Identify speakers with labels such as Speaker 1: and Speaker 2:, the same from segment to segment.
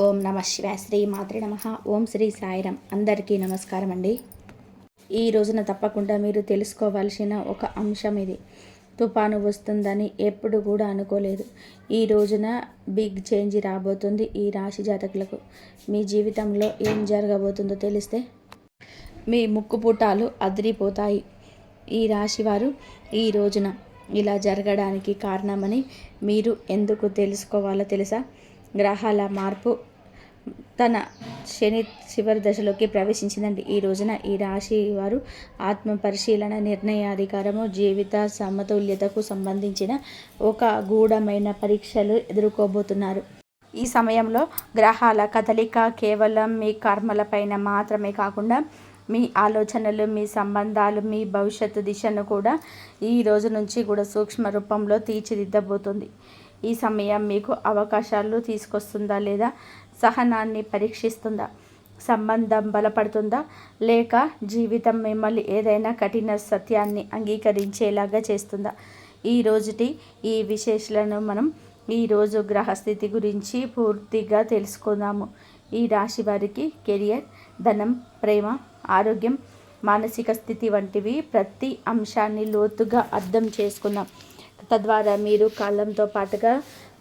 Speaker 1: ఓం నమ శివాయ. శ్రీ మాత్రే నమ. ఓం శ్రీ సాయిరాం. అందరికీ నమస్కారం అండి. ఈ రోజున తప్పకుండా మీరు తెలుసుకోవాల్సిన ఒక అంశం ఇది. తుఫాను వస్తుందని ఎప్పుడు కూడా అనుకోలేదు. ఈ రోజున బిగ్ చేంజ్ రాబోతుంది ఈ రాశి జాతకులకు. మీ జీవితంలో ఏం జరగబోతుందో తెలిస్తే మీ ముక్కుపుటాలు అదిరిపోతాయి. ఈ రాశి వారు ఈ రోజున ఇలా జరగడానికి కారణమని మీరు ఎందుకు తెలుసుకోవాలో తెలుసా? గ్రహాల మార్పు తన శని చివరి దశలోకి ప్రవేశించిందండి. ఈ రోజున ఈ రాశి వారు ఆత్మ పరిశీలన, నిర్ణయాధికారము, జీవిత సమతుల్యతకు సంబంధించిన ఒక గూఢమైన పరీక్షలు ఎదుర్కోబోతున్నారు. ఈ సమయంలో గ్రహాల కదలిక కేవలం మీ కర్మలపైన మాత్రమే కాకుండా మీ ఆలోచనలు, మీ సంబంధాలు, మీ భవిష్యత్తు దిశను కూడా ఈ రోజు నుంచి కూడా సూక్ష్మ రూపంలో తీర్చిదిద్దబోతుంది. ఈ సమయం మీకు అవకాశాలు తీసుకొస్తుందా లేదా సహనాన్ని పరీక్షిస్తుందా? సంబంధం బలపడుతుందా లేక జీవితం మిమ్మల్ని ఏదైనా కఠిన సత్యాన్ని అంగీకరించేలాగా చేస్తుందా? ఈ రోజుటి ఈ విశేషాలను మనం ఈరోజు గ్రహస్థితి గురించి పూర్తిగా తెలుసుకుందాము. ఈ రాశి వారికి కెరియర్, ధనం, ప్రేమ, ఆరోగ్యం, మానసిక స్థితి వంటివి ప్రతి అంశాన్ని లోతుగా అర్థం చేసుకుందాం. తద్వారా మీరు కాలంతో పాటుగా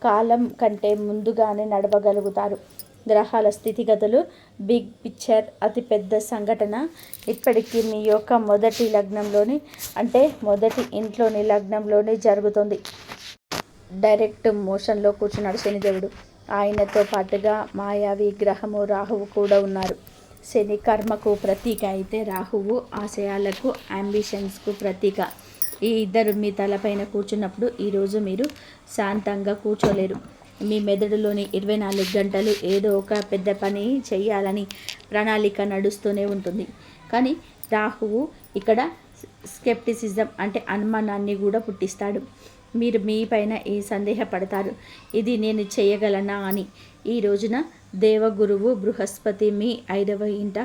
Speaker 1: కాలం కంటే ముందుగానే నడవగలుగుతారు. గ్రహాల స్థితిగతులు, బిగ్ పిక్చర్, అతిపెద్ద సంఘటన ఇప్పటికీ మీ యొక్క మొదటి లగ్నంలోని అంటే మొదటి ఇంట్లోని లగ్నంలోనే జరుగుతుంది. డైరెక్ట్ మోషన్లో కూర్చున్నాడు శనిదేవుడు. ఆయనతో పాటుగా మాయావి గ్రహము రాహువు కూడా ఉన్నారు. శని కర్మకు ప్రతీక అయితే రాహువు ఆశయాలకు, అంబిషన్స్కు ప్రతీక. ఈ ఇద్దరు మీ తలపైన కూర్చున్నప్పుడు ఈరోజు మీరు శాంతంగా కూర్చోలేరు. మీ మెదడులోని 24 గంటలు ఏదో ఒక పెద్ద పని చేయాలని ప్రణాళిక నడుస్తూనే ఉంటుంది. కానీ రాహువు ఇక్కడ స్కెప్టిసిజం అంటే అనుమానాన్ని కూడా పుట్టిస్తాడు. మీరు మీ పైన ఈ సందేహపడతారు, ఇది నేను చేయగలనా అని. ఈ రోజున దేవగురువు బృహస్పతి మీ 5వ ఇంట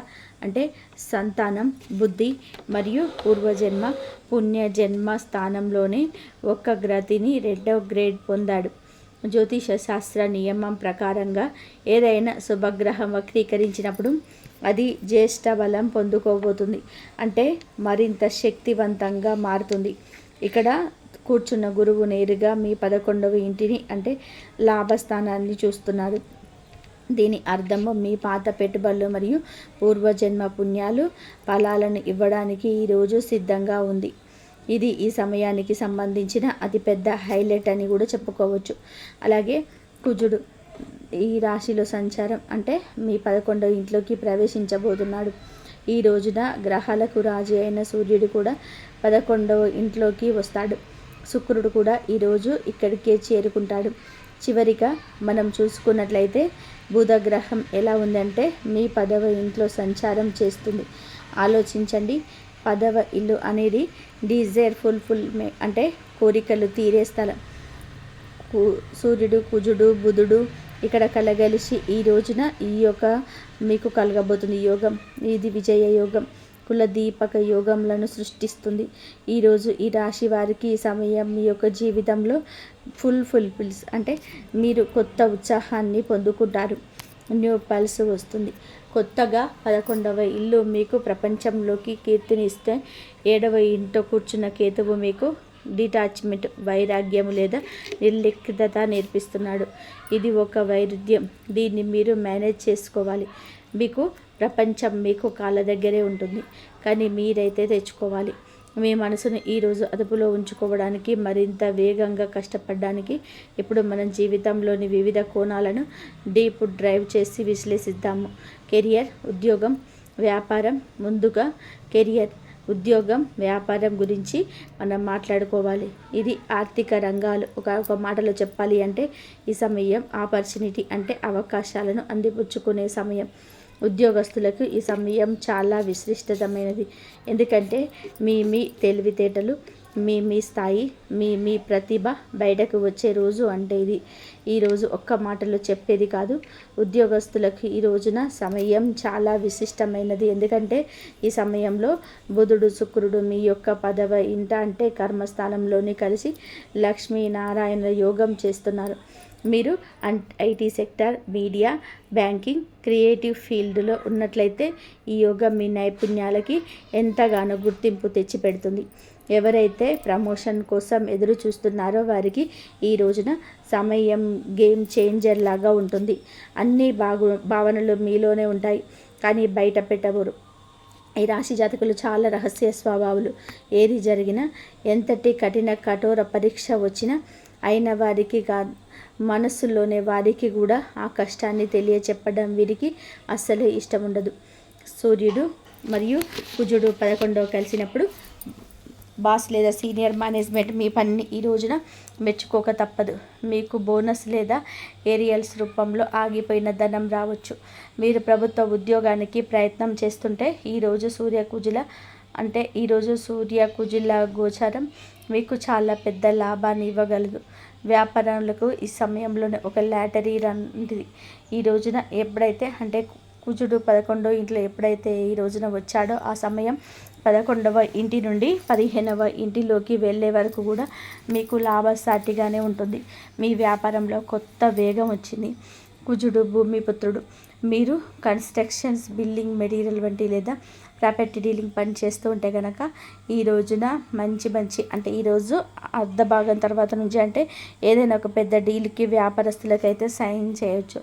Speaker 1: అంటే సంతానం, బుద్ధి మరియు పూర్వజన్మ పుణ్యజన్మ స్థానంలోనే ఒక గ్రతిని 2వ గ్రేడ్ పొందాడు. జ్యోతిష శాస్త్ర నియమం ప్రకారంగా ఏదైనా శుభగ్రహం వక్రీకరించినప్పుడు అది జ్యేష్ఠ బలం పొందుకోబోతుంది, అంటే మరింత శక్తివంతంగా మారుతుంది. ఇక్కడ కూర్చున్న గురువు నేరుగా మీ 11వ ఇంటిని అంటే లాభస్థానాన్ని చూస్తున్నారు. దీని అర్థము మీ పాత పెట్టుబడులు మరియు పూర్వజన్మ పుణ్యాలు ఫలాలను ఇవ్వడానికి ఈరోజు సిద్ధంగా ఉంది. ఇది ఈ సమయానికి సంబంధించిన అతిపెద్ద హైలైట్ అని కూడా చెప్పుకోవచ్చు. అలాగే కుజుడు ఈ రాశిలో సంచారం అంటే మీ 11వ ఇంట్లోకి ప్రవేశించబోతున్నాడు. ఈ రోజున గ్రహాలకు రాజు అయిన సూర్యుడు కూడా 11వ ఇంట్లోకి వస్తాడు. శుక్రుడు కూడా ఈరోజు ఇక్కడికే చేరుకుంటాడు. చివరిగా మనం చూసుకున్నట్లయితే బుధ గ్రహం ఎలా ఉందంటే మీ 10వ ఇంట్లో సంచారం చేస్తుంది. ఆలోచించండి, 10వ ఇల్లు అనేది డిజైర్ ఫుల్ఫిల్మెంట్ అంటే కోరికలు తీరే స్థలం. సూర్యుడు, కుజుడు, బుధుడు ఇక్కడ కలగలిసి ఈ రోజున ఈ యొక్క మీకు కలగబోతుంది యోగం. ఇది విజయ యోగం, కుల దీపక యోగంలను సృష్టిస్తుంది. ఈరోజు ఈ రాశి వారికి ఈ సమయం మీ యొక్క జీవితంలో ఫుల్ఫిల్స్ అంటే మీరు కొత్త ఉత్సాహాన్ని పొందుకుంటారు. న్యూ పల్స్ వస్తుంది. కొత్తగా 11వ ఇల్లు మీకు ప్రపంచంలోకి కీర్తిని ఇస్తే 7వ ఇంట్లో కూర్చున్న కేతువు మీకు డిటాచ్మెంట్, వైరాగ్యం లేదా నిర్లిప్తత నేర్పిస్తున్నాడు. ఇది ఒక వైరుధ్యం, దీన్ని మీరు మేనేజ్ చేసుకోవాలి. మీకు ప్రపంచం మీకు కాళ్ళ దగ్గరే ఉంటుంది, కానీ మీరైతే తెచ్చుకోవాలి. మీ మనసును ఈరోజు అదుపులో ఉంచుకోవడానికి, మరింత వేగంగా కష్టపడడానికి ఇప్పుడు మనం జీవితంలోని వివిధ కోణాలను డీప్ డ్రైవ్ చేసి విశ్లేషిద్దాము. కెరియర్, ఉద్యోగం, వ్యాపారం. ముందుగా కెరియర్, ఉద్యోగం, వ్యాపారం గురించి మనం మాట్లాడుకోవాలి. ఇది ఆర్థిక రంగాలు. ఒక మాటలో చెప్పాలి అంటే ఈ సమయం ఆపర్చునిటీ అంటే అవకాశాలను అందిపుచ్చుకునే సమయం. ఉద్యోగస్తులకు ఈ సమయం చాలా విశిష్టమైనది, ఎందుకంటే మీ తెలివితేటలు, మీ స్థాయి, మీ ప్రతిభ బయటకు వచ్చే రోజు అంటే ఇది. ఈరోజు ఒక్క మాటలో చెప్పేది కాదు. ఉద్యోగస్తులకు ఈ రోజున సమయం చాలా విశిష్టమైనది, ఎందుకంటే ఈ సమయంలో బుధుడు, శుక్రుడు మీ యొక్క 10వ ఇంట అంటే కర్మస్థానంలోని కలిసి లక్ష్మీనారాయణ యోగం చేస్తున్నారు. మీరు IT sector, media, banking, creative ఫీల్డ్లో ఉన్నట్లయితే ఈ యోగం మీ నైపుణ్యాలకి ఎంతగానో గుర్తింపు తెచ్చిపెడుతుంది. ఎవరైతే ప్రమోషన్ కోసం ఎదురు చూస్తున్నారో వారికి ఈ రోజున సమయం గేమ్ చేంజర్ లాగా ఉంటుంది. అన్ని భావనలు మీలోనే ఉంటాయి, కానీ బయట పెట్టబోరు. ఈ రాశి జాతకులు చాలా రహస్య స్వభావాలు. ఏది జరిగినా, ఎంతటి కఠోర పరీక్ష వచ్చినా అయిన వారికి కాదు, మనస్సులోనే వారికి కూడా ఆ కష్టాన్ని తెలియచెప్పడం వీరికి అస్సలు ఇష్టం ఉండదు. సూర్యుడు మరియు కుజుడు 11వ కలిసినప్పుడు బాస్ లేదా సీనియర్ మేనేజ్మెంట్ మీ పనిని ఈ రోజున మెచ్చుకోక తప్పదు. మీకు బోనస్ లేదా ఏరియల్స్ రూపంలో ఆగిపోయిన ధనం రావచ్చు. మీరు ప్రభుత్వ ఉద్యోగానికి ప్రయత్నం చేస్తుంటే ఈరోజు సూర్య కుజుల గోచారం మీకు చాలా పెద్ద లాభాన్ని ఇవ్వగలదు. వ్యాపారులకు ఈ సమయంలోనే ఒక లాటరీ లాంటిది. ఈ రోజున ఎప్పుడైతే కుజుడు 11వ ఇంట్లో ఎప్పుడైతే ఈ రోజున వచ్చాడో ఆ సమయం 11వ ఇంటి నుండి 15వ ఇంటిలోకి వెళ్ళే వరకు కూడా మీకు లాభసాటిగానే ఉంటుంది. మీ వ్యాపారంలో కొత్త వేగం వచ్చింది. కుజుడు భూమిపుత్రుడు. మీరు కన్స్ట్రక్షన్స్, బిల్డింగ్ మెటీరియల్ వంటి లేదా ప్రాపర్టీ డీలింగ్ పని చేస్తూ ఉంటే కనుక ఈ రోజున మంచి ఈరోజు అర్ధ భాగం తర్వాత నుంచి ఏదైనా ఒక పెద్ద డీల్కి వ్యాపారస్తులకైతే సైన్ చేయొచ్చు.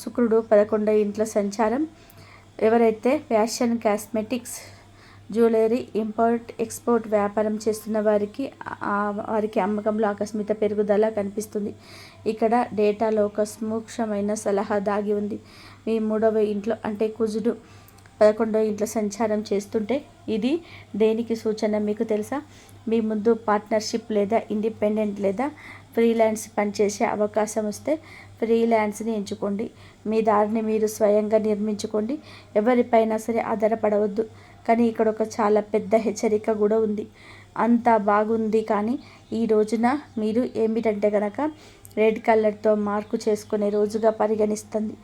Speaker 1: శుక్రుడు 11వ ఇంట్లో సంచారం. ఎవరైతే fashion, cosmetics, jewellery, import export వ్యాపారం చేస్తున్న వారికి అమ్మకంలో ఆకస్మిక పెరుగుదల కనిపిస్తుంది. ఇక్కడ డేటాలో ఒక సూక్ష్మమైన సలహా దాగి ఉంది. మీ 3వ ఇంట్లో కుజుడు 11వ ఇంట్లో సంచారం చేస్తుంటే ఇది దేనికి సూచన మీకు తెలుసా? మీ ముందు పార్ట్నర్షిప్ లేదా ఇండిపెండెంట్ లేదా ఫ్రీలాన్స్ పనిచేసే అవకాశం వస్తే ఫ్రీలాన్స్ని ఎంచుకోండి. మీ దారిని మీరు స్వయంగా నిర్మించుకోండి. ఎవరిపైనా సరే ఆధారపడవద్దు. కానీ ఇక్కడ ఒక చాలా పెద్ద హెచ్చరిక కూడా ఉంది. అంతా బాగుంది, కానీ ఈ రోజున మీరు కనుక రెడ్ కలర్తో మార్కు చేసుకునే రోజుగా పరిగణిస్తుంది.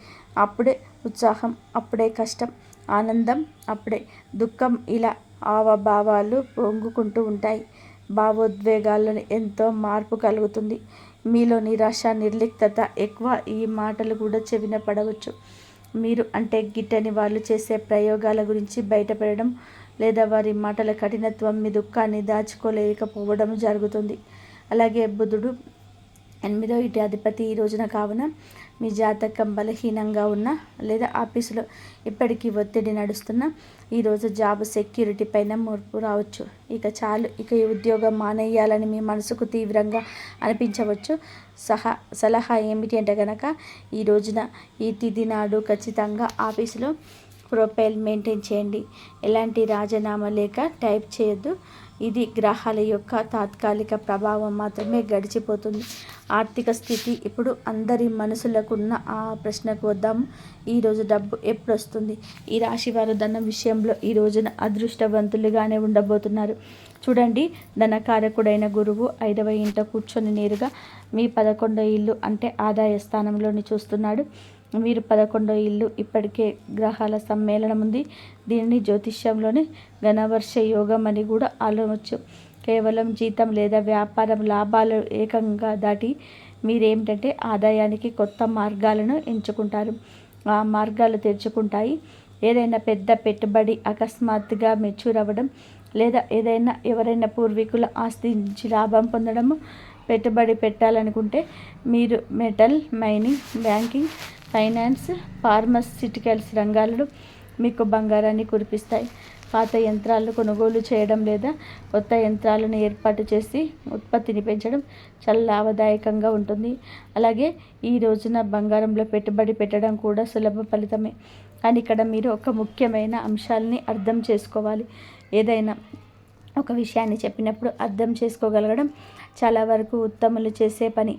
Speaker 1: అప్పుడే ఉత్సాహం, అప్పుడే కష్టం, ఆనందం, అప్పుడే దుఃఖం, ఇలా భావాలు పొంగుకుంటూ ఉంటాయి. భావోద్వేగాల్లో ఎంతో మార్పు కలుగుతుంది. మీలో నిరాశ, నిర్లిప్తత ఎక్కువ. ఈ మాటలు కూడా చెవిన పడవచ్చు. మీరు గిట్టని వాళ్ళు చేసే ప్రయోగాల గురించి బయటపడడం లేదా వారి మాటల కఠినత్వం మీ దుఃఖాన్ని దాచుకోలేకపోవడం జరుగుతుంది. అలాగే బుధుడు 8వ ఇంటి అధిపతి ఈ రోజున కావున మీ జాతకం బలహీనంగా ఉన్న లేదా ఆఫీసులో ఇప్పటికీ ఒత్తిడి నడుస్తున్న ఈరోజు జాబ్ సెక్యూరిటీ పైన మార్పు రావచ్చు. ఇక ఈ ఉద్యోగం మానేయాలని మీ మనసుకు తీవ్రంగా అనిపించవచ్చు. సలహా ఏమిటి కనుక ఈ రోజున ఈ తిథి నాడు ఖచ్చితంగా ఆఫీసులో ప్రొఫైల్ మెయింటైన్ చేయండి. ఎలాంటి రాజీనామా లేక టైప్ చేయొద్దు. ఇది గ్రహాల యొక్క తాత్కాలిక ప్రభావం మాత్రమే, గడిచిపోతుంది. ఆర్థిక స్థితి. ఇప్పుడు అందరి మనసులకున్న ఆ ప్రశ్నకు వద్దాము. ఈరోజు డబ్బు ఎప్పుడు వస్తుంది? ఈ రాశి వారు ధనం విషయంలో ఈ రోజున అదృష్టవంతులుగానే ఉండబోతున్నారు. చూడండి, ధనకారకుడైన గురువు 5వ ఇంట కూర్చొని నేరుగా మీ 11వ ఇల్లు ఆదాయ స్థానంలోని చూస్తున్నాడు. మీరు 11వ ఇల్లు ఇప్పటికే గ్రహాల సమ్మేళనం ఉంది. దీనిని జ్యోతిష్యంలోని ఘనవర్ష యోగం అని కూడా ఆలోచించవచ్చు. కేవలం జీతం లేదా వ్యాపారం లాభాలు ఏకంగా దాటి మీరేమిటంటే ఆదాయానికి కొత్త మార్గాలను ఎంచుకుంటారు. ఆ మార్గాలు తెరుచుకుంటాయి. ఏదైనా పెద్ద పెట్టుబడి అకస్మాత్తుగా మెచ్యూర్ అవ్వడం లేదా ఎవరైనా పూర్వీకుల ఆస్తి నుంచి లాభం పొందడము. పెట్టుబడి పెట్టాలనుకుంటే మీరు metal, mining, banking, finance, pharmaceuticals రంగాలలో మీకు బంగారాన్ని కురిపిస్తాయి. పాత యంత్రాలను కొనుగోలు చేయడం లేదా కొత్త యంత్రాలను ఏర్పాటు చేసి ఉత్పత్తిని పెంచడం చాలా లాభదాయకంగా ఉంటుంది. అలాగే ఈ రోజున బంగారంలో పెట్టుబడి పెట్టడం కూడా సులభ ఫలితమే. కానీ ఇక్కడ మీరు ఒక ముఖ్యమైన అంశాలని అర్థం చేసుకోవాలి. ఏదైనా ఒక విషయాన్ని చెప్పినప్పుడు అర్థం చేసుకోగలగడం చాలా వరకు ఉత్తములు చేసే పని.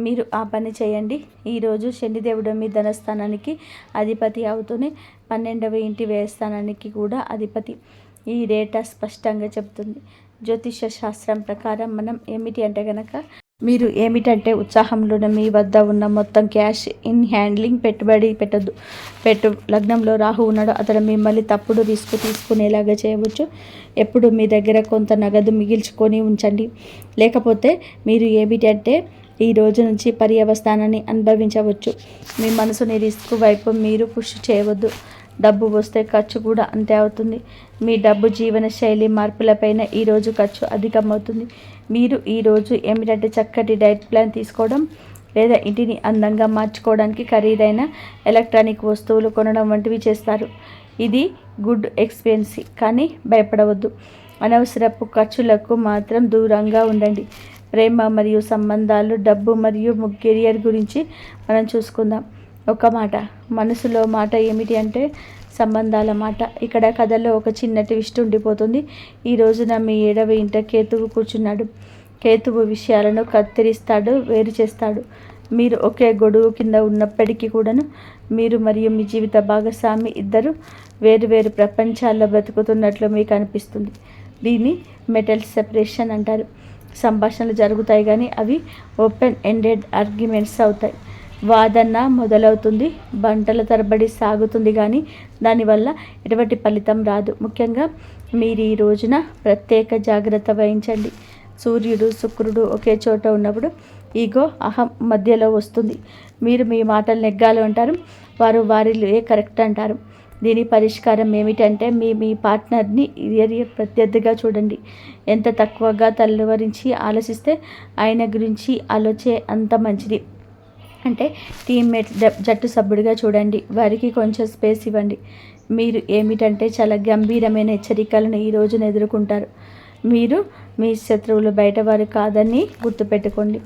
Speaker 1: మీరు ఆ పని చేయండి. ఈరోజు శనిదేవుడు మీ ధనస్థానానికి అధిపతి అవుతూనే 12వ ఇంటి వ్యయస్థానానికి కూడా అధిపతి. ఈ డేటా స్పష్టంగా చెబుతుంది. జ్యోతిష శాస్త్రం ప్రకారం మనం కనుక మీరు ఉత్సాహంలోనే మీ వద్ద ఉన్న మొత్తం క్యాష్ ఇన్ హ్యాండ్లింగ్ పెట్టుబడి పెట్టద్దు. లగ్నంలో రాహు ఉన్నాడు. అతను మిమ్మల్ని తప్పుడు రిస్క్ తీసుకునేలాగా చేయవచ్చు. ఎప్పుడు మీ దగ్గర కొంత నగదు మిగిల్చుకొని ఉంచండి. లేకపోతే మీరు ఈ రోజు నుంచి పర్యవస్థానాన్ని అనుభవించవచ్చు. మీ మనసుని రిస్క్ వైపు మీరు పుష్ చేయవద్దు. డబ్బు వస్తే ఖర్చు కూడా అంతే అవుతుంది. మీ డబ్బు జీవన శైలి మార్పులపైన ఈరోజు ఖర్చు అధికమవుతుంది. మీరు ఈరోజు ఏమిటంటే చక్కటి డైట్ ప్లాన్ తీసుకోవడం, లేదా ఇంటిని అందంగా మార్చుకోవడానికి ఖరీదైన ఎలక్ట్రానిక్ వస్తువులు కొనడం వంటివి చేస్తారు. ఇది గుడ్ ఎక్స్పెన్సీ, కానీ భయపడవద్దు. అనవసరపు ఖర్చులకు మాత్రం దూరంగా ఉండండి. ప్రేమ మరియు సంబంధాలు, డబ్బు మరియు కెరియర్ గురించి మనం చూసుకుందాం. ఒక మాట, మనసులో మాట ఏమిటి అంటే సంబంధాల మాట. ఇక్కడ కథలో ఒక చిన్న ట్విస్ట్ ఉండిపోతుంది. ఈ రోజున మీ 7వ ఇంట కేతువు కూర్చున్నాడు. కేతువు విషయాలను కత్తిరిస్తాడు, వేరు చేస్తాడు. మీరు ఒకే గొడుగు కింద ఉన్నప్పటికీ కూడాను మీరు మరియు మీ జీవిత భాగస్వామి ఇద్దరు వేరు వేరు ప్రపంచాల్లో బ్రతుకుతున్నట్లు మీకు అనిపిస్తుంది. దీన్ని మెటల్ సెపరేషన్ అంటారు. సంభాషణలు జరుగుతాయి కానీ అవి ఓపెన్ ఎండెడ్ ఆర్గ్యుమెంట్స్ అవుతాయి. వాదన మొదలవుతుంది, గంటల తరబడి సాగుతుంది, కానీ దానివల్ల ఎటువంటి ఫలితం రాదు. ముఖ్యంగా మీరు ఈ రోజున ప్రత్యేక జాగ్రత్త వహించండి. సూర్యుడు, శుక్రుడు ఒకే చోట ఉన్నప్పుడు ఈగో, అహం మధ్యలో వస్తుంది. మీరు మీ మాటలు నెగ్గాలి అంటారు, వారు వారిలో కరెక్ట్ అంటారు. దీని పరిష్కారం ఏమిటంటే మీ పార్ట్నర్ని ప్రత్యర్థిగా చూడండి. ఎంత తక్కువగా తలవరించి ఆలోచిస్తే ఆయన గురించి ఆలోచే అంత మంచిది. అంటే టీమ్మేట్, జట్టు సభ్యుడిగా చూడండి. వారికి కొంచెం స్పేస్ ఇవ్వండి. మీరు ఏమిటంటే చాలా గంభీరమైన హెచ్చరికలను ఈ రోజున ఎదుర్కొంటారు. మీరు మీ శత్రువులు బయటవారు కాదని గుర్తుపెట్టుకోండి.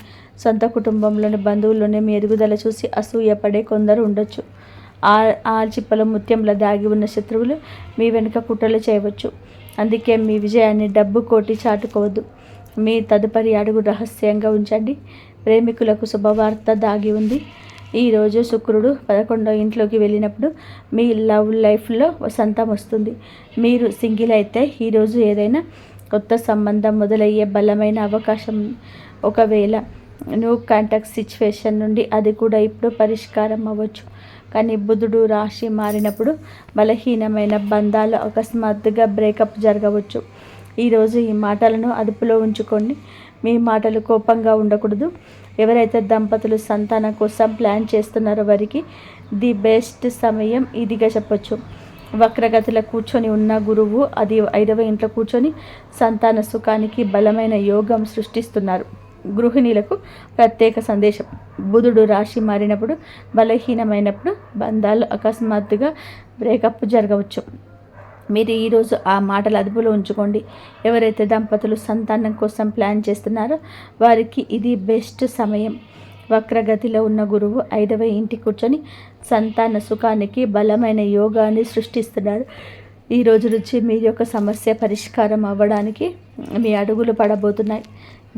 Speaker 1: సొంత కుటుంబంలోని బంధువుల్లోనే మీ ఎదుగుదల చూసి అసూయపడే కొందరు ఉండొచ్చు. ఆ చిప్పలో ముత్యంలో దాగి ఉన్న శత్రువులు మీ వెనుక కుట్రలు చేయవచ్చు. అందుకే మీ విజయాన్ని డబ్బు కోటి చాటుకోవద్దు. మీ తదుపరి అడుగు రహస్యంగా ఉంచండి. ప్రేమికులకు శుభవార్త దాగి ఉంది. ఈరోజు శుక్రుడు 11వ ఇంట్లోకి వెళ్ళినప్పుడు మీ లవ్ లైఫ్లో వసంతం వస్తుంది. మీరు సింగిల్ అయితే ఈరోజు ఏదైనా కొత్త సంబంధం మొదలయ్యే బలమైన అవకాశం. ఒకవేళ న్యూ కాంటాక్ట్ సిచ్యువేషన్ నుండి అది కూడా ఇప్పుడు పరిష్కారం అవ్వచ్చు. కానీ బుధుడు రాశి మారినప్పుడు బలహీనమైన బంధాలు అకస్మాత్తుగా బ్రేకప్ జరగవచ్చు. ఈరోజు ఈ మాటలను అదుపులో ఉంచుకోండి. మీ మాటలు కోపంగా ఉండకూడదు. ఎవరైతే దంపతులు సంతానం కోసం ప్లాన్ చేస్తున్నారో వారికి ది బెస్ట్ సమయం ఇదిగా చెప్పొచ్చు. వక్రగతిలో కూర్చొని ఉన్న గురువు అది 5వ ఇంట్లో కూర్చొని సంతాన సుఖానికి బలమైన యోగం సృష్టిస్తున్నారు. గృహిణీలకు ప్రత్యేక సందేశం. బుధుడు రాశి మారినప్పుడు బలహీనమైనప్పుడు బంధాలు అకస్మాత్తుగా బ్రేకప్ జరగవచ్చు. మీరు ఈరోజు ఆ మాటలు అదుపులో ఉంచుకోండి. ఎవరైతే దంపతులు సంతానం కోసం ప్లాన్ చేస్తున్నారో వారికి ఇది బెస్ట్ సమయం. వక్రగతిలో ఉన్న గురువు 5వ ఇంటి కూర్చొని సంతాన సుఖానికి బలమైన యోగాన్ని సృష్టిస్తున్నారు. ఈ రోజు నుంచి మీ యొక్క సమస్య పరిష్కారం అవ్వడానికి మీ అడుగులు పడబోతున్నాయి.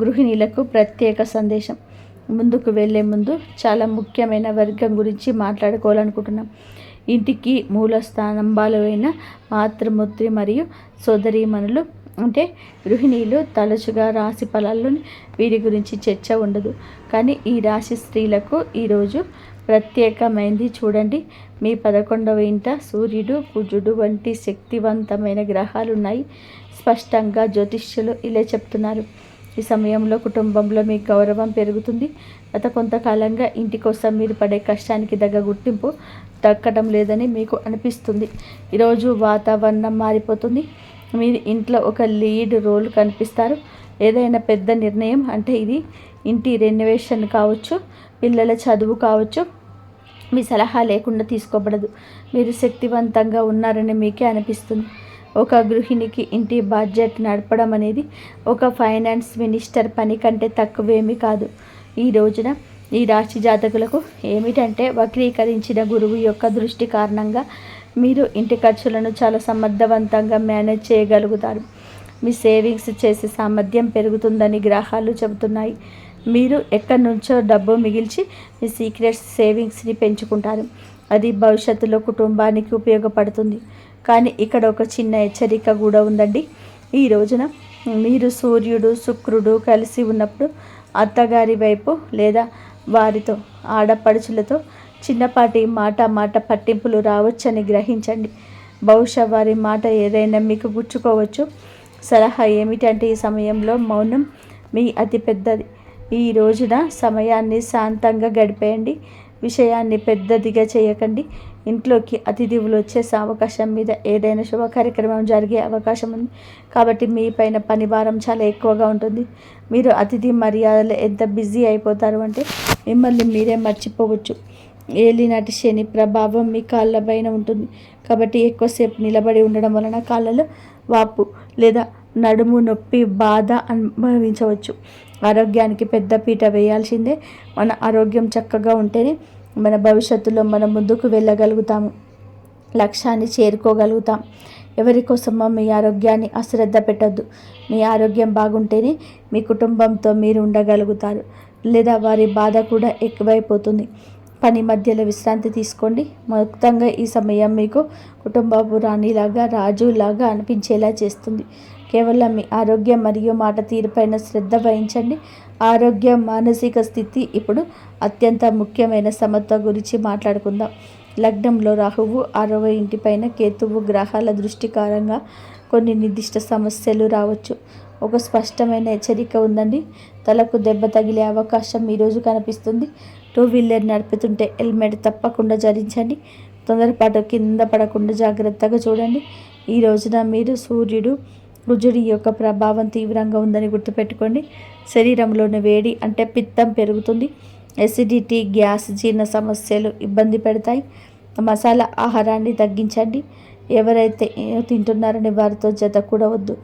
Speaker 1: గృహిణీలకు ప్రత్యేక సందేశం. ముందుకు వెళ్ళే ముందు చాలా ముఖ్యమైన వర్గం గురించి మాట్లాడుకోవాలనుకుంటున్నాం. ఇంటికి మూల స్తంభాలైన మాతృమూర్తి మరియు సోదరీమణులు అంటే గృహిణీలు తరచుగా రాశి ఫలాల్లోని వీరి గురించి చర్చ ఉండదు. కానీ ఈ రాశి స్త్రీలకు ఈరోజు ప్రత్యేకమైంది. చూడండి, మీ 11వ ఇంట సూర్యుడు, కుజుడు వంటి శక్తివంతమైన గ్రహాలు ఉన్నాయి. స్పష్టంగా జ్యోతిష్యులు ఇలా చెప్తున్నారు. ఈ సమయంలో కుటుంబంలో మీ గౌరవం పెరుగుతుంది. గత కొంతకాలంగా ఇంటి కోసం మీరు పడే కష్టానికి తగ్గ గుర్తింపు దక్కడం లేదని మీకు అనిపిస్తుంది. ఈరోజు వాతావరణం మారిపోతుంది. మీరు ఇంట్లో ఒక లీడ్ రోల్ కనిపిస్తారు. ఏదైనా పెద్ద నిర్ణయం అంటే ఇది ఇంటి రెనోవేషన్ కావచ్చు, పిల్లల చదువు కావచ్చు, మీ సలహా లేకుండా తీసుకోబడదు. మీరు శక్తివంతంగా ఉన్నారని మీకే అనిపిస్తుంది. ఒక గృహిణికి ఇంటి బడ్జెట్ నడపడం అనేది ఒక ఫైనాన్స్ మినిస్టర్ పని కంటే తక్కువేమీ కాదు. ఈ రోజున ఈ రాశి జాతకులకు ఏమిటంటే వక్రీకరించిన గురువు యొక్క దృష్టి కారణంగా మీరు ఇంటి ఖర్చులను చాలా సమర్థవంతంగా మేనేజ్ చేయగలుగుతారు. మీ సేవింగ్స్ చేసే సామర్థ్యం పెరుగుతుందని గ్రహాలు చెబుతున్నాయి. మీరు ఎక్కడి నుంచో డబ్బు మిగిల్చి మీ సీక్రెట్ సేవింగ్స్ని పెంచుకుంటారు. అది భవిష్యత్తులో కుటుంబానికి ఉపయోగపడుతుంది. కానీ ఇక్కడ ఒక చిన్న హెచ్చరిక కూడా ఉందండి. ఈ రోజున మీరు సూర్యుడు, శుక్రుడు కలిసి ఉన్నప్పుడు అత్తగారి వైపు లేదా వారితో ఆడపడుచులతో చిన్నపాటి మాట పట్టింపులు రావచ్చని గ్రహించండి. బహుశా వారి మాట ఏదైనా మీకు గుచ్చుకోవచ్చు. సలహా ఏమిటంటే ఈ సమయంలో మౌనం మీ అతి పెద్దది. ఈ రోజున సమయాన్ని శాంతంగా గడిపేయండి. విషయాన్ని పెద్దదిగా చేయకండి. ఇంట్లోకి అతిథులు వచ్చే అవకాశం మీద ఏదైనా శుభ కార్యక్రమం జరిగే అవకాశం ఉంది కాబట్టి మీ పైన పని భారం చాలా ఎక్కువగా ఉంటుంది. మీరు అతిథి మర్యాదలు ఎంత బిజీ అయిపోతారు అంటే మిమ్మల్ని మీరే మర్చిపోవచ్చు. ఏలినాటి శని ప్రభావం మీ కాళ్ళ పైన ఉంటుంది కాబట్టి ఎక్కువసేపు నిలబడి ఉండడం వలన కాళ్ళలో వాపు లేదా నడుము నొప్పి బాధ అనుభవించవచ్చు. ఆరోగ్యానికి పెద్ద పీట వేయాల్సిందే. మన ఆరోగ్యం చక్కగా ఉంటేనే మన భవిష్యత్తులో మనం ముందుకు వెళ్ళగలుగుతాము, లక్ష్యాన్ని చేరుకోగలుగుతాం. ఎవరి కోసమో మీ ఆరోగ్యాన్ని అశ్రద్ధ పెట్టద్దు. మీ ఆరోగ్యం బాగుంటేనే మీ కుటుంబంతో మీరు ఉండగలుగుతారు, లేదా వారి బాధ కూడా ఎక్కువైపోతుంది. పని మధ్యలో విశ్రాంతి తీసుకోండి. మొత్తంగా ఈ సమయం మీకు కుటుంబపు రాణిలాగా రాజులాగా అనిపించేలా చేస్తుంది. కేవలం మీ ఆరోగ్యం మరియు మాట తీరుపైన శ్రద్ధ వహించండి. ఆరోగ్యం, మానసిక స్థితి ఇప్పుడు అత్యంత ముఖ్యమైన సమత్వ గురించి మాట్లాడుకుందాం. లగ్నంలో రాహువు, 6వ ఇంటిపైన కేతువు గ్రహాల దృష్టి కారణంగా కొన్ని నిర్దిష్ట సమస్యలు రావచ్చు. ఒక స్పష్టమైన హెచ్చరిక ఉందండి. తలకు దెబ్బ తగిలే అవకాశం ఈరోజు కనిపిస్తుంది. 2 వీలర్ నడుపుతుంటే హెల్మెట్ తప్పకుండా ధరించండి. తొందరపాటు కింద పడకుండా జాగ్రత్తగా చూడండి. ఈ రోజున మీరు సూర్యుడు, కుజుడి యొక్క ప్రభావం తీవ్రంగా ఉందని గుర్తుపెట్టుకోండి. శరీరంలోని వేడి అంటే పిత్తం పెరుగుతుంది. ఎసిడిటీ, గ్యాస్, జీర్ణ సమస్యలు ఇబ్బంది పెడతాయి. మసాలా ఆహారాన్ని తగ్గించండి. ఎవరైతే తింటున్నారని వారితో జత కూడా వద్దు.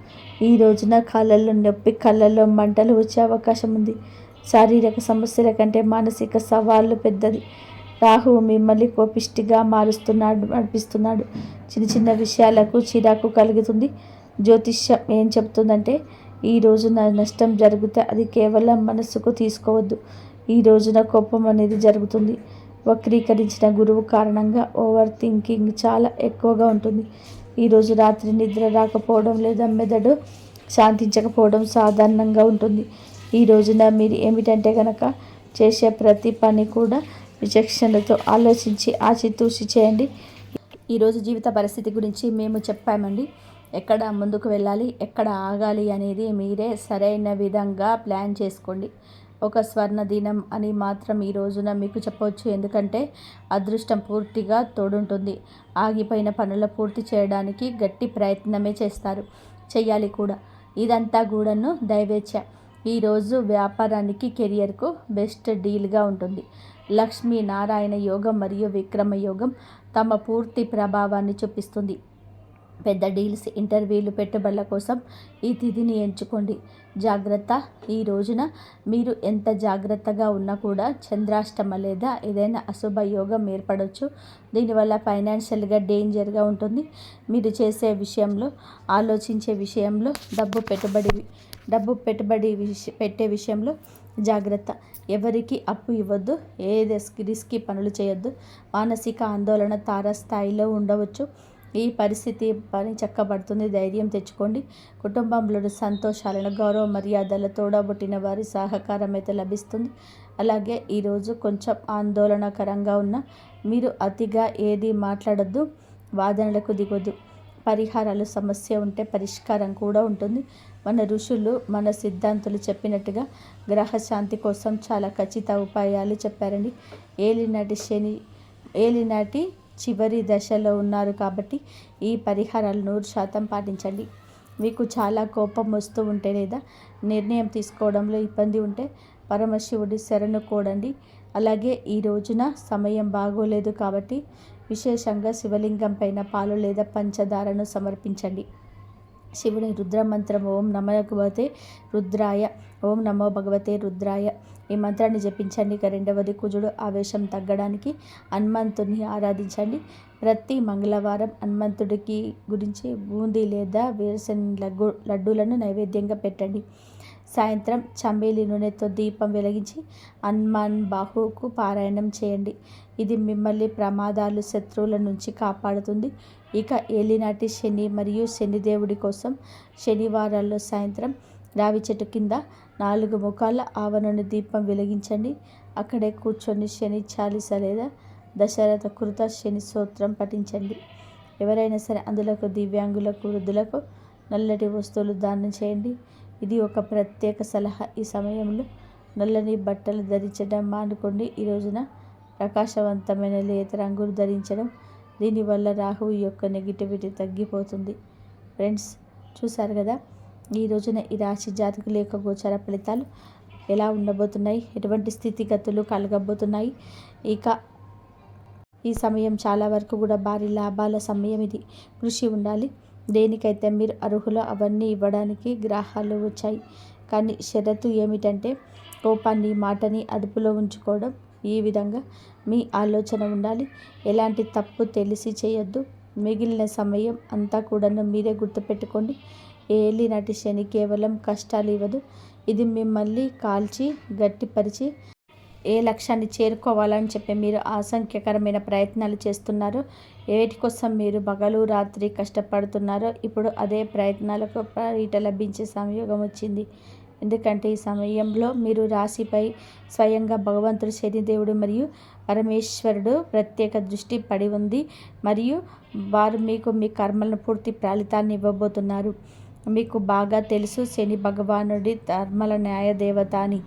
Speaker 1: ఈ రోజున కాళ్ళల్లో నొప్పి, కళ్ళల్లో మంటలు వచ్చే అవకాశం ఉంది. శారీరక సమస్యల కంటే మానసిక సవాళ్ళు పెద్దది. రాహువు మిమ్మల్ని కోపిష్టిగా నడిపిస్తున్నాడు. చిన్న చిన్న విషయాలకు చిరాకు కలుగుతుంది. జ్యోతిష్యం ఏం చెప్తుందంటే ఈ రోజున నష్టం జరిగితే అది కేవలం మనస్సుకు తీసుకోవద్దు. ఈ రోజున కోపం అనేది జరుగుతుంది. వక్రీకరించిన గురువు కారణంగా ఓవర్ థింకింగ్ చాలా ఎక్కువగా ఉంటుంది. ఈరోజు రాత్రి నిద్ర రాకపోవడం లేదా మెదడు శాంతించకపోవడం సాధారణంగా ఉంటుంది. ఈ రోజున మీరు ఏమిటంటే కనుక చేసే ప్రతి పని కూడా విచక్షణతో ఆలోచించి ఆచితూచి చేయండి. ఈరోజు జీవిత పరిస్థితి గురించి మేము చెప్పామండి. ఎక్కడ ముందుకు వెళ్ళాలి, ఎక్కడ ఆగాలి అనేది మీరే సరైన విధంగా ప్లాన్ చేసుకోండి. ఒక స్వర్ణ దినం అని మాత్రం ఈ రోజున మీకు చెప్పవచ్చు. ఎందుకంటే అదృష్టం పూర్తిగా తోడుంటుంది. ఆగిపోయిన పనులు పూర్తి చేయడానికి గట్టి ప్రయత్నమే చెయ్యాలి కూడా. ఇదంతా కూడాను దైవేచ్ఛ. ఈరోజు వ్యాపారానికి, కెరియర్కు బెస్ట్ డీల్గా ఉంటుంది. లక్ష్మీ నారాయణ యోగం మరియు విక్రమ యోగం తమ పూర్తి ప్రభావాన్ని చూపిస్తుంది. పెద్ద డీల్స్, ఇంటర్వ్యూలు, పెట్టుబడుల కోసం ఈ తిథిని ఎంచుకోండి. జాగ్రత్త. ఈ రోజున మీరు ఎంత జాగ్రత్తగా ఉన్నా కూడా చంద్రాష్టమ లేదా ఏదైనా అశుభ యోగం ఏర్పడవచ్చు. దీనివల్ల ఫైనాన్షియల్గా డేంజర్గా ఉంటుంది. మీరు చేసే విషయంలో, ఆలోచించే విషయంలో, డబ్బు పెట్టుబడి పెట్టే విషయంలో జాగ్రత్త. ఎవరికి అప్పు ఇవ్వద్దు. రిస్కీ పనులు చేయొద్దు. మానసిక ఆందోళన తారస్థాయిలో ఉండవచ్చు. ఈ పరిస్థితి పని చక్కబడుతుంది. ధైర్యం తెచ్చుకోండి. కుటుంబంలోని సంతోషాలను, గౌరవ మర్యాదల, తోడబుట్టిన వారి సహకారం అయితే లభిస్తుంది. అలాగే ఈరోజు కొంచెం ఆందోళనకరంగా ఉన్న మీరు అతిగా ఏది మాట్లాడద్దు, వాదనలకు దిగొద్దు. పరిహారాలు, సమస్య ఉంటే పరిష్కారం కూడా ఉంటుంది. మన ఋషులు, మన సిద్ధాంతులు చెప్పినట్టుగా గ్రహశాంతి కోసం చాలా ఖచ్చిత ఉపాయాలు చెప్పారండి. ఏలినాటి చివరి దశలో ఉన్నారు కాబట్టి ఈ పరిహారాలు 100% పాటించండి. మీకు చాలా కోపం వస్తూ ఉంటే లేదా నిర్ణయం తీసుకోవడంలో ఇబ్బంది ఉంటే పరమశివుడి శరణు కోడండి. అలాగే ఈ రోజున సమయం బాగోలేదు కాబట్టి విశేషంగా శివలింగం పైన పాలు లేదా పంచదారను సమర్పించండి. శివుని రుద్రమంత్రం ఓం నమో భగవతే రుద్రాయ ఈ మంత్రాన్ని జపించండి. ఇక రెండవది, కుజుడు ఆవేశం తగ్గడానికి హనుమంతుని ఆరాధించండి. ప్రతి మంగళవారం హనుమంతుడికి గురించి బూందీ లేదా వేరుశెనగ లడ్డూలను నైవేద్యంగా పెట్టండి. సాయంత్రం చంబేలి నూనెతో దీపం వెలిగించి హనుమాన్ బాహుకు పారాయణం చేయండి. ఇది మిమ్మల్ని ప్రమాదాలు, శత్రువుల నుంచి కాపాడుతుంది. ఇక ఏలినాటి శని మరియు శనిదేవుడి కోసం శనివారాల్లో సాయంత్రం రావి చెట్టు కింద 4 ముఖాల ఆవనూనె దీపం వెలిగించండి. అక్కడే కూర్చొని శని చాలీస లేదా దశరథ కృత శని స్తోత్రం పఠించండి. ఎవరైనా సరే అందులకు దివ్యాంగులకు, వృద్ధులకు నల్లటి వస్తువులు దానం చేయండి. ఇది ఒక ప్రత్యేక సలహా. ఈ సమయంలో నల్లని బట్టలు ధరించడం మానుకోండి. ఈ రోజున ప్రకాశవంతమైన లేత రంగులు ధరించడం, దీనివల్ల రాహువు యొక్క నెగిటివిటీ తగ్గిపోతుంది. ఫ్రెండ్స్, చూసారు కదా ఈ రోజున ఈ రాశి జాతకుల యొక్క గోచార ఫలితాలు ఎలా ఉండబోతున్నాయి, ఎటువంటి స్థితిగతులు కలగబోతున్నాయి. ఇక ఈ సమయం చాలా వరకు కూడా భారీ లాభాల సమయం. ఇది కృషి ఉండాలి. దేనికైతే మీరు అర్హులో అవన్నీ ఇవ్వడానికి గ్రహాలు వచ్చాయి. కానీ షరతు ఏమిటంటే కోపాన్ని, మాటని అదుపులో ఉంచుకోవడం. ఈ విధంగా మీ ఆలోచన ఉండాలి. ఎలాంటి తప్పు తెలిసి చేయొద్దు. మిగిలిన సమయం అంతా కూడాను మీరే గుర్తుపెట్టుకోండి. ఏలినాటి శని కేవలం కష్టాలు ఇవ్వదు. ఇది మిమ్మల్ని కాల్చి గట్టిపరిచి ఏ లక్ష్యాన్ని చేరుకోవాలని చెప్పి మీరు అసంఖ్యకరమైన ప్రయత్నాలు చేస్తున్నారో, ఏటి కోసం మీరు పగలు రాత్రి కష్టపడుతున్నారో, ఇప్పుడు అదే ప్రయత్నాలకు ఫలితం లభించే సంయోగం వచ్చింది. ఎందుకంటే ఈ సమయంలో మీరు రాశిపై స్వయంగా భగవంతుడు శనిదేవుడు మరియు పరమేశ్వరుడు ప్రత్యేక దృష్టి పడి ఉంది. మరియు వారు మీకు మీ కర్మలను పూర్తి ఫలితాన్ని ఇవ్వబోతున్నారు. మీకు బాగా తెలుసు, శని భగవానుడి ధర్మల న్యాయదేవత అని,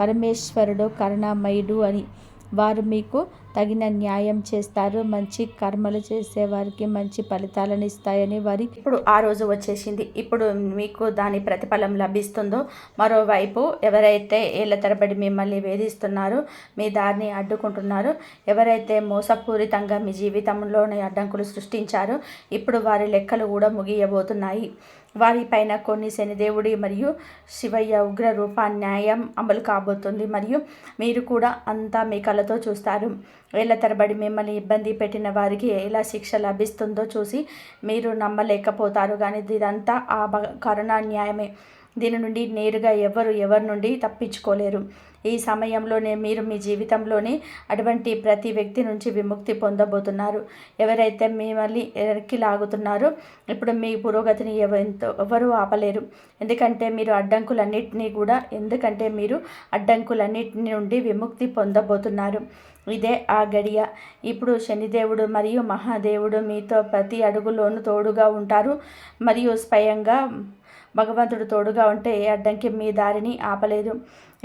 Speaker 1: పరమేశ్వరుడు కరుణామయుడు అని. వారు మీకు తగిన న్యాయం చేస్తారు. మంచి కర్మలు చేసేవారికి మంచి ఫలితాలను ఇస్తాయని వారి ఇప్పుడు ఆ రోజు వచ్చేసింది. ఇప్పుడు మీకు దాని ప్రతిఫలం లభిస్తుందో. మరోవైపు ఎవరైతే ఏళ్ల తరబడి మిమ్మల్ని వేధిస్తున్నారో, మీ దారిని అడ్డుకుంటున్నారో, ఎవరైతే మోసపూరితంగా మీ జీవితంలోని అడ్డంకులు సృష్టించారో, ఇప్పుడు వారి లెక్కలు కూడా ముగియబోతున్నాయి. వారిపైన కొన్ని శనిదేవుడి మరియు శివయ్య ఉగ్ర రూప న్యాయం అమలు కాబోతుంది. మరియు మీరు కూడా అంతా మీ కళ్ళతో చూస్తారు. ఏళ్ల తరబడి మిమ్మల్ని ఇబ్బంది పెట్టిన వారికి ఎలా శిక్ష లభిస్తుందో చూసి మీరు నమ్మలేకపోతారు. కానీ ఇదంతా ఆ కరుణా న్యాయమే. దీని నుండి నేరుగా ఎవరి నుండి తప్పించుకోలేరు. ఈ సమయంలోనే మీరు మీ జీవితంలోని అటువంటి ప్రతి వ్యక్తి నుంచి విముక్తి పొందబోతున్నారు. ఎవరైతే మిమ్మల్ని ఎరక్కి లాగుతున్నారో, ఇప్పుడు మీ పురోగతిని ఎవరు ఆపలేరు. ఎందుకంటే మీరు అడ్డంకులన్నిటి నుండి విముక్తి పొందబోతున్నారు. ఇదే ఆ గడియ. ఇప్పుడు శనిదేవుడు మరియు మహాదేవుడు మీతో ప్రతి అడుగులోనూ తోడుగా ఉంటారు. మరియు స్వయంగా భగవంతుడు తోడుగా ఉంటే ఏ అడ్డంకి మీ దారిని ఆపలేదు.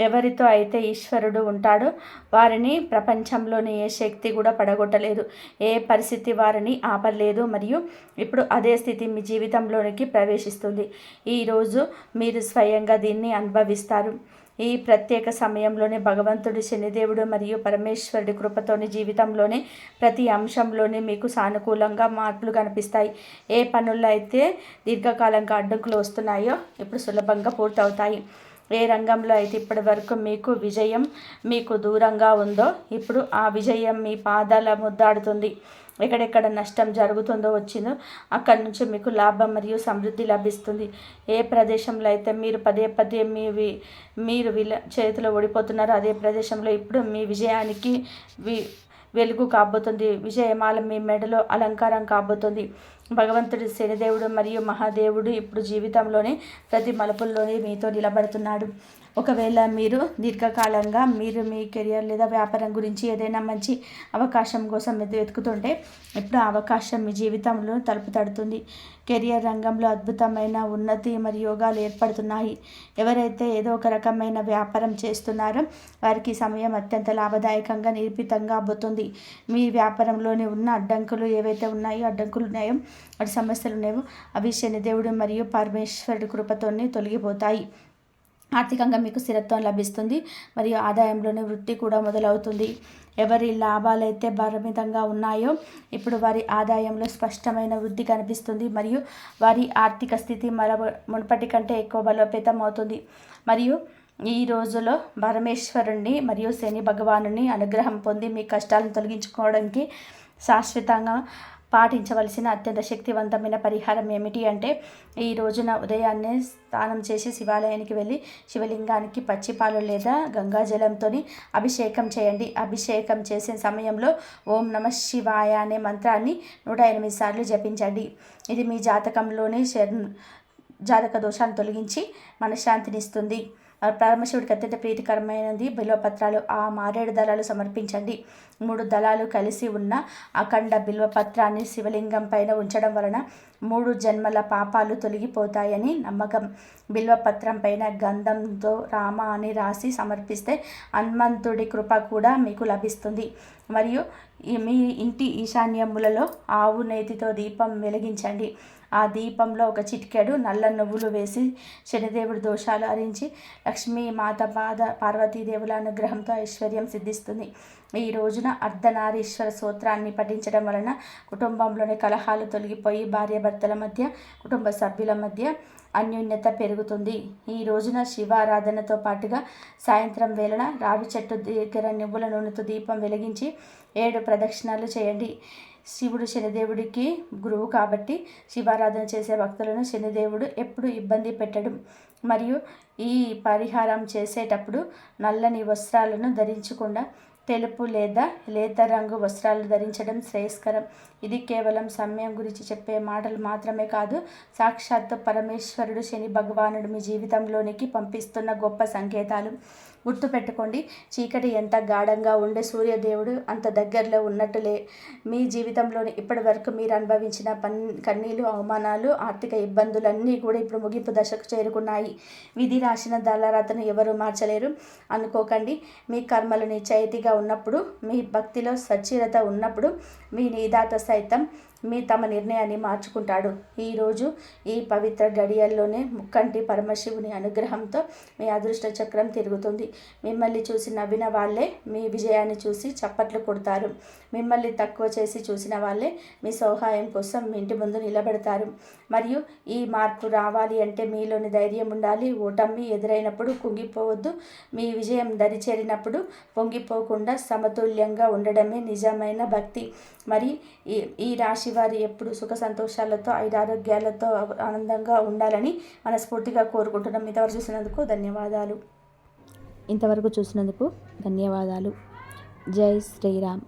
Speaker 1: ఎవరితో అయితే ఈశ్వరుడు ఉంటాడో వారిని ప్రపంచంలోని ఏ శక్తి కూడా పడగొట్టలేదు. ఏ పరిస్థితి వారిని ఆపలేదు. మరియు ఇప్పుడు అదే స్థితి మీ జీవితంలోనికి ప్రవేశిస్తుంది. ఈరోజు మీరు స్వయంగా దీన్ని అనుభవిస్తారు. ఈ ప్రత్యేక సమయంలోనే భగవంతుడి శనిదేవుడు మరియు పరమేశ్వరుడి కృపతోని జీవితంలోని ప్రతి అంశంలోనే మీకు సానుకూలంగా మార్పులు కనిపిస్తాయి. ఏ పనుల్లో అయితే దీర్ఘకాలంగా అడ్డంకులు వస్తున్నాయో ఇప్పుడు సులభంగా పూర్తవుతాయి. ఏ రంగంలో అయితే ఇప్పటి వరకు మీకు విజయం మీకు దూరంగా ఉందో, ఇప్పుడు ఆ విజయం మీ పాదాల ముద్దాడుతుంది. ఎక్కడెక్కడ నష్టం జరుగుతుందో వచ్చిందో అక్కడి నుంచి మీకు లాభం మరియు సమృద్ధి లభిస్తుంది. ఏ ప్రదేశంలో అయితే మీరు పదే మీరు చేతిలో ఓడిపోతున్నారో అదే ప్రదేశంలో ఇప్పుడు మీ విజయానికి వెలుగు కాబోతుంది. విజయమాల మీ మెడలో అలంకారం కాబోతుంది. భగవంతుడి శనిదేవుడు మరియు మహాదేవుడు ఇప్పుడు జీవితంలోని ప్రతి మలుపుల్లోనే మీతో నిలబడుతున్నాడు. ఒకవేళ మీరు దీర్ఘకాలంగా మీరు మీ కెరియర్ లేదా వ్యాపారం గురించి ఏదైనా మంచి అవకాశం కోసం వెతుకుతుంటే ఇప్పుడు ఆ అవకాశం మీ జీవితంలో తలుపు తడుతుంది. కెరియర్ రంగంలో అద్భుతమైన ఉన్నతి మరియు యోగాలు ఏర్పడుతున్నాయి. ఎవరైతే ఏదో ఒక రకమైన వ్యాపారం చేస్తున్నారో వారికి సమయం అత్యంత లాభదాయకంగా నిరూపితంగా అబ్బుతుంది. మీ వ్యాపారంలోని ఉన్న అడ్డంకులు ఏవైతే ఉన్నాయో అటు సమస్యలు ఉన్నాయో అవి శనిదేవుడు మరియు పరమేశ్వరుడి కృపతోనే తొలగిపోతాయి. ఆర్థికంగా మీకు స్థిరత్వం లభిస్తుంది మరియు ఆదాయంలోనే వృద్ధి కూడా మొదలవుతుంది. ఎవరి లాభాలైతే పరిమితంగా ఉన్నాయో ఇప్పుడు వారి ఆదాయంలో స్పష్టమైన వృద్ధి కనిపిస్తుంది మరియు వారి ఆర్థిక స్థితి మునుపటి కంటే ఎక్కువ బలోపేతం అవుతుంది. మరియు ఈ రోజులో పరమేశ్వరుణ్ణి మరియు శని భగవానుని అనుగ్రహం పొంది మీ కష్టాలను తొలగించుకోవడానికి శాశ్వతంగా పాటించవలసిన అత్యంత శక్తివంతమైన పరిహారం ఏమిటి అంటే, ఈ రోజున ఉదయాన్నే స్నానం చేసి శివాలయానికి వెళ్ళి శివలింగానికి పచ్చిపాలు లేదా గంగాజలంతో అభిషేకం చేయండి. అభిషేకం చేసే సమయంలో ఓం నమః శివాయ అనే మంత్రాన్ని 108 సార్లు జపించండి. ఇది మీ జాతకంలోని జాతక దోషాన్ని తొలగించి మనశ్శాంతినిస్తుంది. పరమశివుడికి అత్యంత ప్రీతికరమైనది బిల్వపత్రాలు. ఆ మారేడు దళాలు సమర్పించండి. 3 దళాలు కలిసి ఉన్న అఖండ బిల్వపత్రాన్ని శివలింగం పైన ఉంచడం వలన 3 జన్మల పాపాలు తొలగిపోతాయని నమ్మకం. బిల్వపత్రం పైన గంధంతో రామ అని రాసి సమర్పిస్తే హనుమంతుడి కృప కూడా మీకు లభిస్తుంది. మరియు మీ ఇంటి ఈశాన్యములలో ఆవు నేతితో దీపం వెలిగించండి. ఆ దీపంలో ఒక చిటికెడు నల్ల నువ్వులు వేసి శనిదేవుడి దోషాలు హరించి లక్ష్మీ మాత పార్వతీదేవుల అనుగ్రహంతో ఐశ్వర్యం సిద్ధిస్తుంది. ఈ రోజున అర్ధనారీశ్వర స్తోత్రాన్ని పఠించడం వలన కుటుంబంలోని కలహాలు తొలగిపోయి భార్యాభర్తల మధ్య, కుటుంబ సభ్యుల మధ్య అన్యోన్యత పెరుగుతుంది. ఈ రోజున శివారాధనతో పాటుగా సాయంత్రం వేళన రావి చెట్టు దగ్గర నువ్వుల నూనెతో దీపం వెలిగించి 7 ప్రదక్షిణాలు చేయండి. శివుడు శనిదేవుడికి గురువు కాబట్టి శివారాధన చేసే భక్తులను శనిదేవుడు ఎప్పుడు ఇబ్బంది పెట్టడం. మరియు ఈ పరిహారం చేసేటప్పుడు నల్లని వస్త్రాలను ధరించకుండా తెలుపు లేదా లేత రంగు వస్త్రాలు ధరించడం శ్రేయస్కరం. ఇది కేవలం సమయం గురించి చెప్పే మాటలు మాత్రమే కాదు, సాక్షాత్తు పరమేశ్వరుడు శని భగవానుడు మీ జీవితంలోనికి పంపిస్తున్న గొప్ప సంకేతాలు. గుర్తుపెట్టుకోండి, చీకటి ఎంత గాఢంగా ఉండే సూర్యదేవుడు అంత దగ్గరలో ఉన్నట్టులే. మీ జీవితంలోని ఇప్పటి వరకు మీరు అనుభవించిన కన్నీళ్ళు, అవమానాలు, ఆర్థిక ఇబ్బందులన్నీ కూడా ఇప్పుడు ముగింపు దశకు చేరుకున్నాయి. విధి రాసిన దళరాతను ఎవరు మార్చలేరు అనుకోకండి. మీ కర్మలు నిశ్చయితీగా ఉన్నప్పుడు, మీ భక్తిలో సచ్చీరత ఉన్నప్పుడు మీ నిదాత సైతం తమ నిర్ణయాన్ని మార్చుకుంటాడు. ఈరోజు ఈ పవిత్ర గడియల్లోనే ముక్కంటి పరమశివుని అనుగ్రహంతో మీ అదృష్ట చక్రం తిరుగుతుంది. మిమ్మల్ని చూసి నవ్విన వాళ్ళే మీ విజయాన్ని చూసి చప్పట్లు కొడతారు. మిమ్మల్ని తక్కువ చేసి చూసిన వాళ్ళే మీ సహాయం కోసం మీ ఇంటి ముందు నిలబెడతారు. మరియు ఈ మార్పు రావాలి అంటే మీలోని ధైర్యం ఉండాలి. ఓటమి ఎదురైనప్పుడు కుంగిపోవద్దు. మీ విజయం దరిచేరినప్పుడు పొంగిపోకుండా సమతుల్యంగా ఉండడమే నిజమైన భక్తి. మరి ఈ రాశి వారి ఎప్పుడు సుఖ సంతోషాలతో, ఐరారోగ్యాలతో ఆనందంగా ఉండాలని మనస్ఫూర్తిగా కోరుకుంటున్నాం. ఇంతవరకు చూసినందుకు ధన్యవాదాలు. జై శ్రీరామ్.